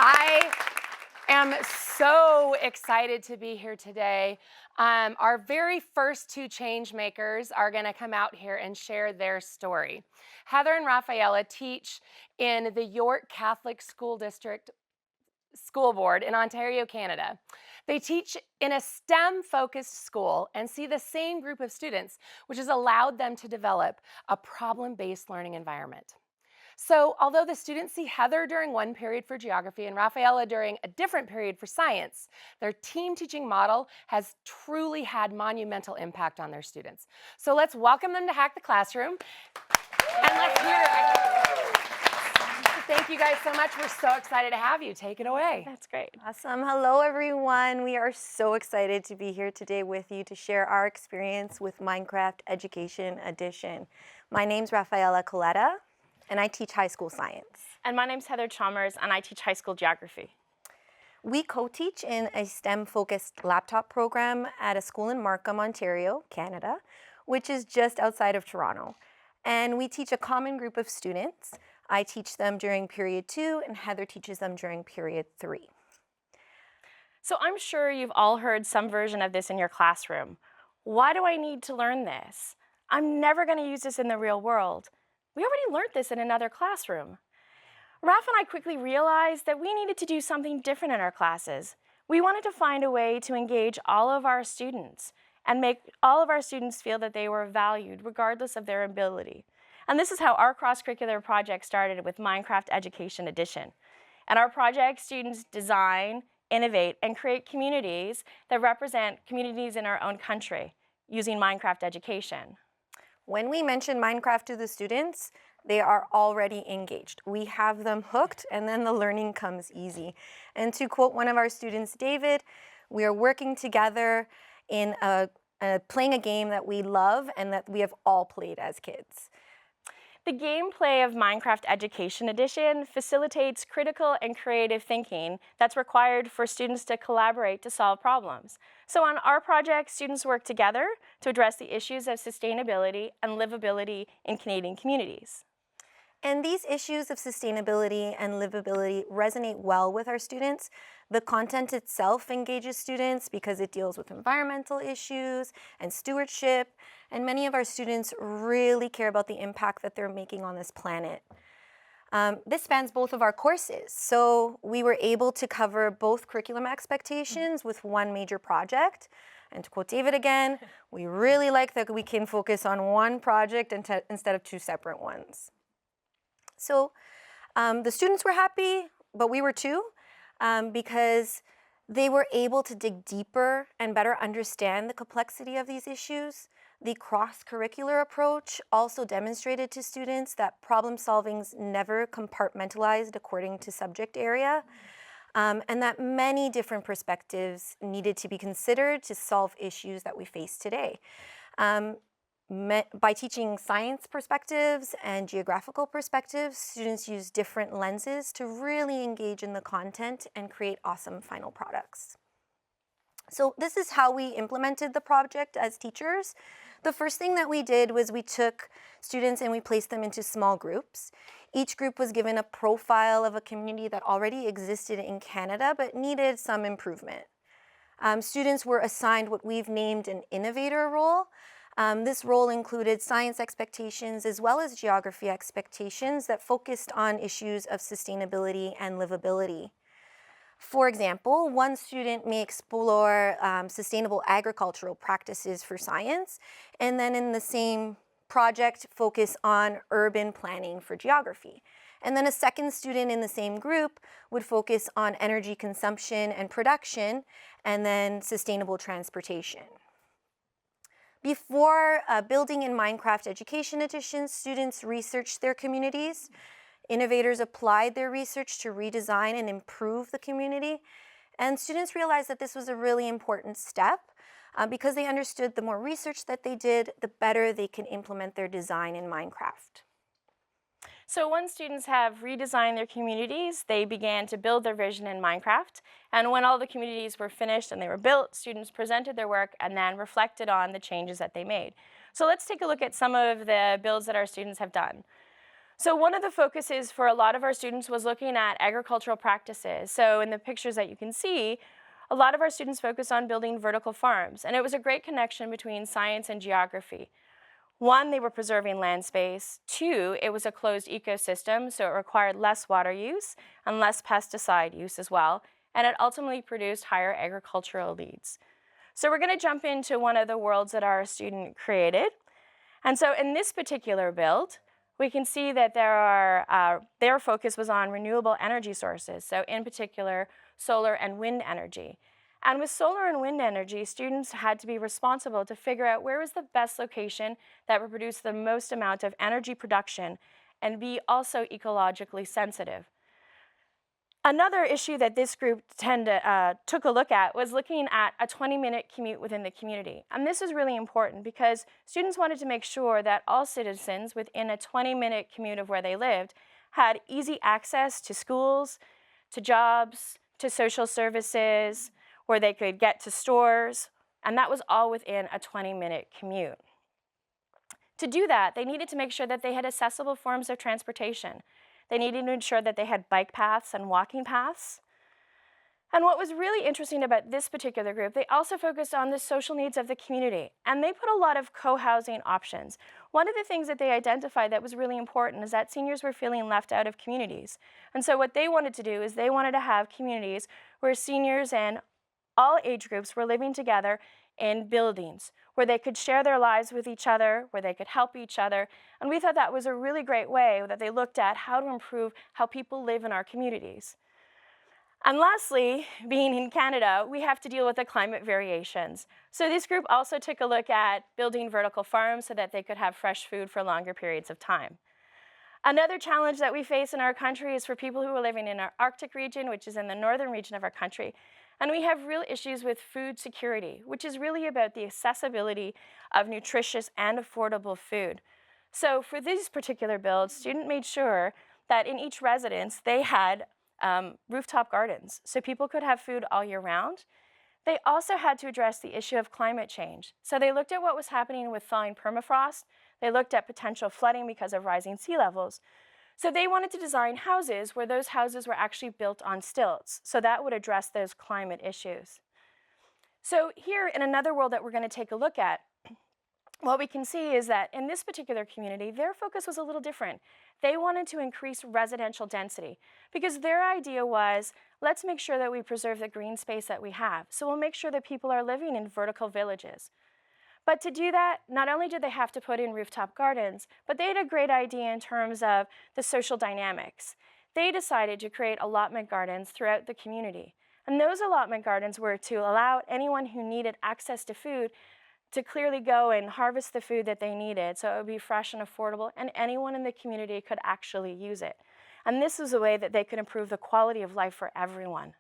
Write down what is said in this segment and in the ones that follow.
I am so excited to be here today. Our very first two change makers are going to come out here and share their story. Heather and Raffaella teach in the York Catholic School District School Board in Ontario, Canada. They teach in a STEM-focused school and see the same group of students, which has allowed them to develop a problem-based learning environment. So although the students see Heather during one period for geography and Raffaella during a different period for science, their team teaching model has truly had monumental impact on their students. So let's welcome them to Hack the Classroom. And let's hear Thank you guys so much. We're so excited to have you. Take it away. That's great. Awesome. Hello, everyone. We are so excited to be here today with you to share our experience with Minecraft Education Edition. My name's Raffaella Coletta, and I teach high school science. And my name's Heather Chalmers, and I teach high school geography. We co-teach in a STEM-focused laptop program at a school in Markham, Ontario, Canada, which is just outside of Toronto. And we teach a common group of students. I teach them during period 2, and Heather teaches them during period 3. So I'm sure you've all heard some version of this in your classroom. Why do I need to learn this? I'm never going to use this in the real world. We already learned this in another classroom. Raph and I quickly realized that we needed to do something different in our classes. We wanted to find a way to engage all of our students and make all of our students feel that they were valued regardless of their ability. And this is how our cross-curricular project started with Minecraft Education Edition. And our project, students design, innovate, and create communities that represent communities in our own country using Minecraft education. When we mention Minecraft to the students, they are already engaged. We have them hooked, and then the learning comes easy. And to quote one of our students, David, we are working together in playing a game that we love and that we have all played as kids. The gameplay of Minecraft Education Edition facilitates critical and creative thinking that's required for students to collaborate to solve problems. So on our project, students work together to address the issues of sustainability and livability in Canadian communities. And these issues of sustainability and livability resonate well with our students. The content itself engages students because it deals with environmental issues and stewardship, and many of our students really care about the impact that they're making on this planet. This spans both of our courses, so we were able to cover both curriculum expectations with one major project. And to quote David again, we really like that we can focus on one project instead of two separate ones. So the students were happy, but we were too, because they were able to dig deeper and better understand the complexity of these issues. The cross-curricular approach also demonstrated to students that problem solving's never compartmentalized according to subject area, and that many different perspectives needed to be considered to solve issues that we face today. By teaching science perspectives and geographical perspectives, students use different lenses to really engage in the content and create awesome final products. So this is how we implemented the project as teachers. The first thing that we did was we took students and we placed them into small groups. Each group was given a profile of a community that already existed in Canada but needed some improvement. Students were assigned what we've named an innovator role. This role included science expectations as well as geography expectations that focused on issues of sustainability and livability. For example, one student may explore sustainable agricultural practices for science, and then in the same project focus on urban planning for geography. And then a second student in the same group would focus on energy consumption and production, and then sustainable transportation. Before building in Minecraft Education Edition, students researched their communities. Innovators applied their research to redesign and improve the community. And students realized that this was a really important step because they understood the more research that they did, the better they can implement their design in Minecraft. So once students have redesigned their communities, they began to build their vision in Minecraft. And when all the communities were finished and they were built, students presented their work and then reflected on the changes that they made. So let's take a look at some of the builds that our students have done. So one of the focuses for a lot of our students was looking at agricultural practices. So in the pictures that you can see, a lot of our students focused on building vertical farms, and it was a great connection between science and geography. One, they were preserving land space. Two, it was a closed ecosystem, so it required less water use and less pesticide use as well, and it ultimately produced higher agricultural yields. So we're going to jump into one of the worlds that our student created. And so in this particular build, we can see that their focus was on renewable energy sources, so in particular, solar and wind energy. And with solar and wind energy, students had to be responsible to figure out where was the best location that would produce the most amount of energy production and be also ecologically sensitive. Another issue that this group took a look at was looking at a 20-minute commute within the community. And this is really important because students wanted to make sure that all citizens within a 20-minute commute of where they lived had easy access to schools, to jobs, to social services, where they could get to stores, and that was all within a 20-minute commute. To do that, they needed to make sure that they had accessible forms of transportation. They needed to ensure that they had bike paths and walking paths. And what was really interesting about this particular group, they also focused on the social needs of the community, and they put a lot of co-housing options. One of the things that they identified that was really important is that seniors were feeling left out of communities. And so what they wanted to do is they wanted to have communities where seniors and all age groups were living together in buildings where they could share their lives with each other, where they could help each other. And we thought that was a really great way that they looked at how to improve how people live in our communities. And lastly, being in Canada, we have to deal with the climate variations. So this group also took a look at building vertical farms so that they could have fresh food for longer periods of time. Another challenge that we face in our country is for people who are living in our Arctic region, which is in the northern region of our country. And we have real issues with food security, which is really about the accessibility of nutritious and affordable food. So for these particular builds, students made sure that in each residence, they had rooftop gardens, so people could have food all year round. They also had to address the issue of climate change. So they looked at what was happening with thawing permafrost. They looked at potential flooding because of rising sea levels. So they wanted to design houses where those houses were actually built on stilts. So that would address those climate issues. So here in another world that we're going to take a look at, what we can see is that in this particular community, their focus was a little different. They wanted to increase residential density because their idea was, let's make sure that we preserve the green space that we have. So we'll make sure that people are living in vertical villages. But to do that, not only did they have to put in rooftop gardens, but they had a great idea in terms of the social dynamics. They decided to create allotment gardens throughout the community. And those allotment gardens were to allow anyone who needed access to food to clearly go and harvest the food that they needed so it would be fresh and affordable, and anyone in the community could actually use it. And this was a way that they could improve the quality of life for everyone.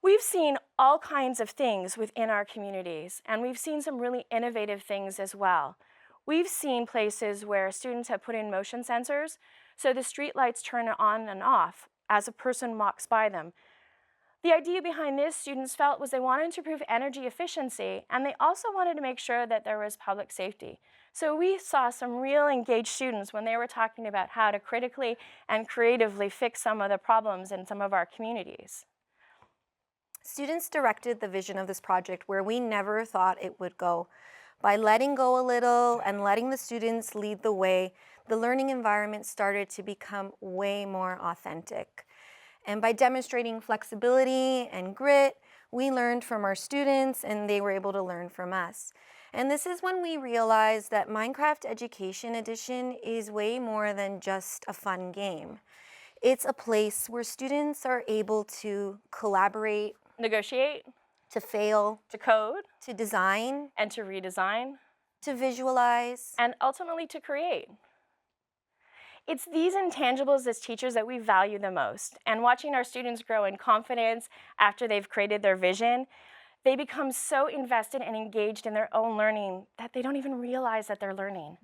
We've seen all kinds of things within our communities, and we've seen some really innovative things as well. We've seen places where students have put in motion sensors, so the street lights turn on and off as a person walks by them. The idea behind this, students felt, was they wanted to improve energy efficiency, and they also wanted to make sure that there was public safety. So we saw some real engaged students when they were talking about how to critically and creatively fix some of the problems in some of our communities. Students directed the vision of this project where we never thought it would go. By letting go a little and letting the students lead the way, the learning environment started to become way more authentic. And by demonstrating flexibility and grit, we learned from our students and they were able to learn from us. And this is when we realized that Minecraft Education Edition is way more than just a fun game. It's a place where students are able to collaborate, Negotiate, to fail, to code, to design, and to redesign, to visualize, and ultimately to create. It's these intangibles as teachers that we value the most, and watching our students grow in confidence after they've created their vision, they become so invested and engaged in their own learning that they don't even realize that they're learning.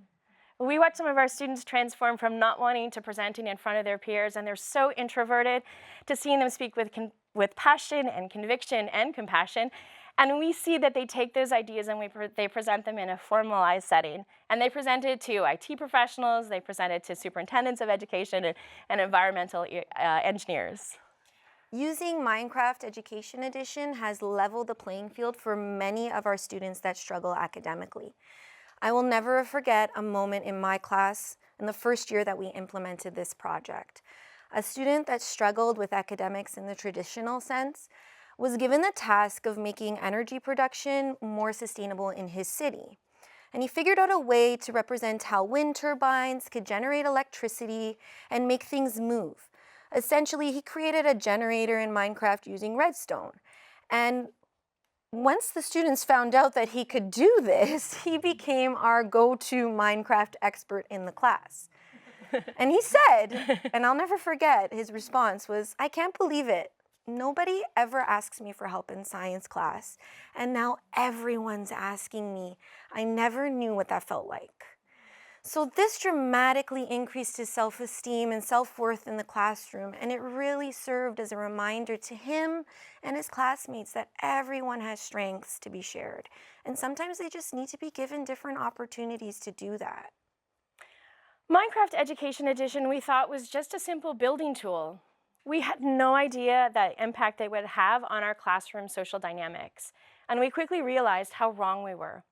We watch some of our students transform from not wanting to presenting in front of their peers, and they're so introverted, to seeing them speak with passion and conviction and compassion. And we see that they take those ideas and they present them in a formalized setting. And they present it to IT professionals, they present it to superintendents of education and environmental engineers. Using Minecraft Education Edition has leveled the playing field for many of our students that struggle academically. I will never forget a moment in my class in the first year that we implemented this project. A student that struggled with academics in the traditional sense was given the task of making energy production more sustainable in his city. And he figured out a way to represent how wind turbines could generate electricity and make things move. Essentially, he created a generator in Minecraft using redstone. And once the students found out that he could do this, he became our go-to Minecraft expert in the class. And he said, and I'll never forget, his response was, "I can't believe it. Nobody ever asks me for help in science class, and now everyone's asking me. I never knew what that felt like." So this dramatically increased his self-esteem and self-worth in the classroom, and it really served as a reminder to him and his classmates that everyone has strengths to be shared, and sometimes they just need to be given different opportunities to do that. Minecraft Education Edition we thought was just a simple building tool. We had no idea the impact it would have on our classroom social dynamics, and we quickly realized how wrong we were.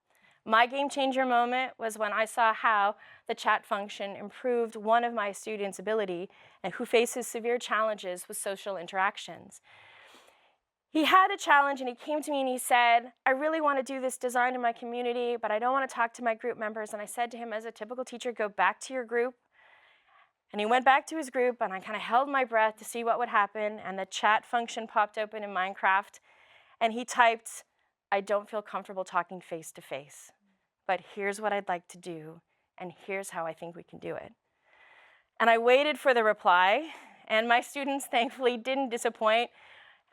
My game changer moment was when I saw how the chat function improved one of my students' ability and who faces severe challenges with social interactions. He had a challenge and he came to me and he said, "I really want to do this design in my community, but I don't want to talk to my group members." And I said to him, as a typical teacher, "Go back to your group." And he went back to his group and I kind of held my breath to see what would happen. And the chat function popped open in Minecraft and he typed, "I don't feel comfortable talking face to face, but here's what I'd like to do, and here's how I think we can do it." And I waited for the reply, and my students thankfully didn't disappoint.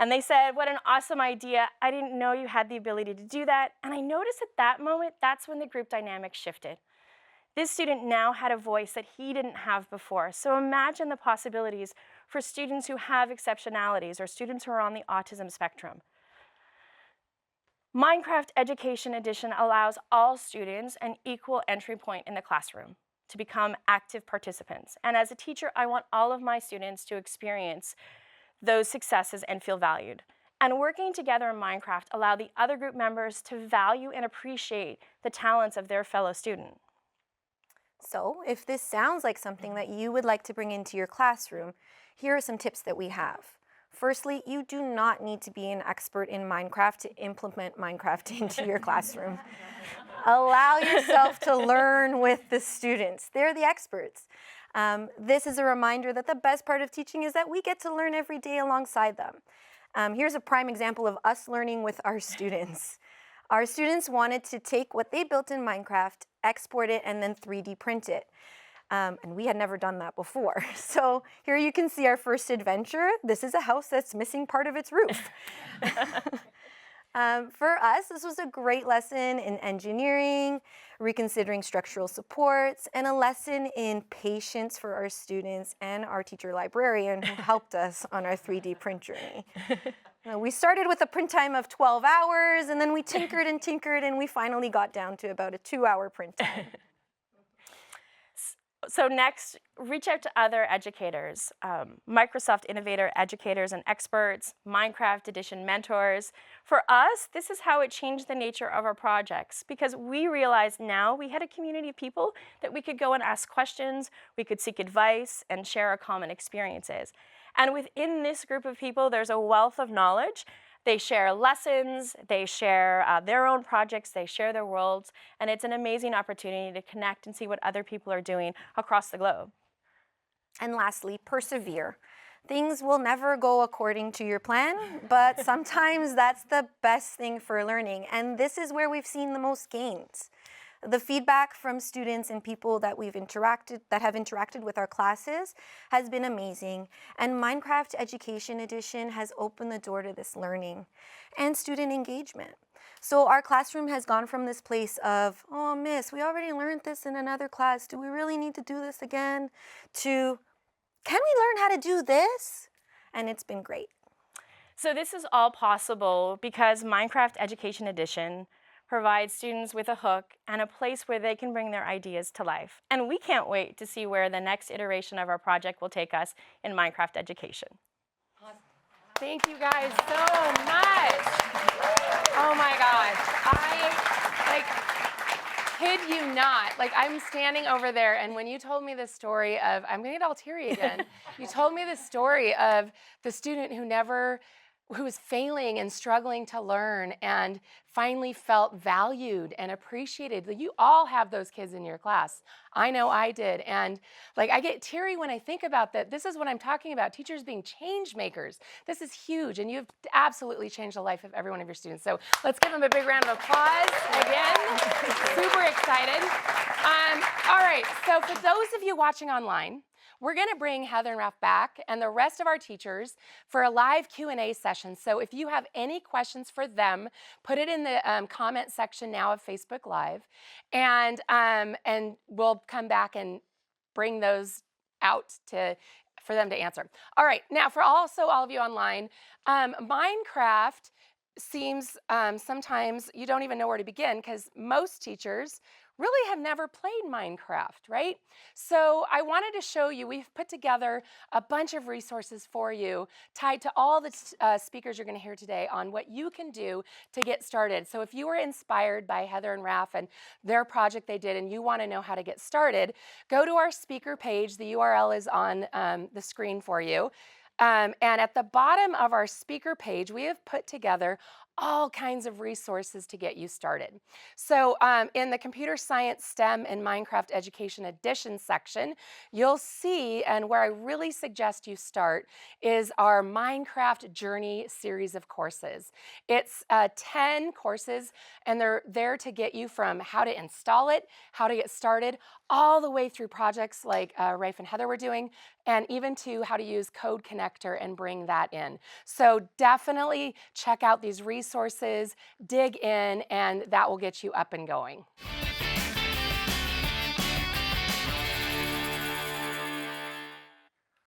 And they said, "What an awesome idea. I didn't know you had the ability to do that." And I noticed at that moment, that's when the group dynamic shifted. This student now had a voice that he didn't have before. So imagine the possibilities for students who have exceptionalities or students who are on the autism spectrum. Minecraft Education Edition allows all students an equal entry point in the classroom to become active participants. And as a teacher, I want all of my students to experience those successes and feel valued. And working together in Minecraft allow the other group members to value and appreciate the talents of their fellow student. So if this sounds like something that you would like to bring into your classroom, here are some tips that we have. Firstly, you do not need to be an expert in Minecraft to implement Minecraft into your classroom. Allow yourself to learn with the students. They're the experts. This is a reminder that the best part of teaching is that we get to learn every day alongside them. Here's a prime example of us learning with our students. Our students wanted to take what they built in Minecraft, export it, and then 3D print it. And we had never done that before. So here you can see our first adventure. This is a house that's missing part of its roof. For us, this was a great lesson in engineering, reconsidering structural supports, and a lesson in patience for our students and our teacher librarian who helped us on our 3D print journey. We started with a print time of 12 hours, and then we tinkered, and we finally got down to about a 2-hour print time. So next, reach out to other educators, Microsoft Innovator educators and experts, Minecraft Edition mentors. For us, this is how it changed the nature of our projects, because we realized now we had a community of people that we could go and ask questions, we could seek advice, and share our common experiences. And within this group of people, there's a wealth of knowledge. They share lessons, they share their own projects, they share their worlds, and it's an amazing opportunity to connect and see what other people are doing across the globe. And lastly, persevere. Things will never go according to your plan, but sometimes that's the best thing for learning, and this is where we've seen the most gains. The feedback from students and people that have interacted with our classes has been amazing, and Minecraft Education Edition has opened the door to this learning and student engagement. So our classroom has gone from this place of, "Oh, miss, we already learned this in another class. Do we really need to do this again?" to, "Can we learn how to do this?" And it's been great. So this is all possible because Minecraft Education Edition provides students with a hook and a place where they can bring their ideas to life. And we can't wait to see where the next iteration of our project will take us in Minecraft education. Thank you guys so much. Oh my gosh. Kid you not, I'm standing over there, and when you told me the story of, I'm gonna get all teary again. You told me the story of the student who was failing and struggling to learn and finally felt valued and appreciated. You all have those kids in your class. I know I did. And I get teary when I think about that. This is what I'm talking about, teachers being change makers. This is huge, and you've absolutely changed the life of every one of your students. So let's give them a big round of applause again. Super excited. All right, so for those of you watching online, we're going to bring Heather and Ralph back and the rest of our teachers for a live Q&A session. So if you have any questions for them, put it in the comment section now of Facebook Live, and we'll come back and bring those out for them to answer. All right, now for all of you online, Minecraft seems sometimes you don't even know where to begin because most teachers really have never played Minecraft, right? So I wanted to show you, we've put together a bunch of resources for you tied to all the speakers you're going to hear today on what you can do to get started. So if you were inspired by Heather and Raph and their project they did and you want to know how to get started, go to our speaker page. The URL is on the screen for you. And at the bottom of our speaker page, we have put together all kinds of resources to get you started. So in the Computer Science, STEM, and Minecraft Education Edition section, you'll see, and where I really suggest you start, is our Minecraft Journey series of courses. It's 10 courses, and they're there to get you from how to install it, how to get started, all the way through projects like Rafe and Heather were doing, and even to how to use Code Connector and bring that in. So definitely check out these resources, dig in, and that will get you up and going.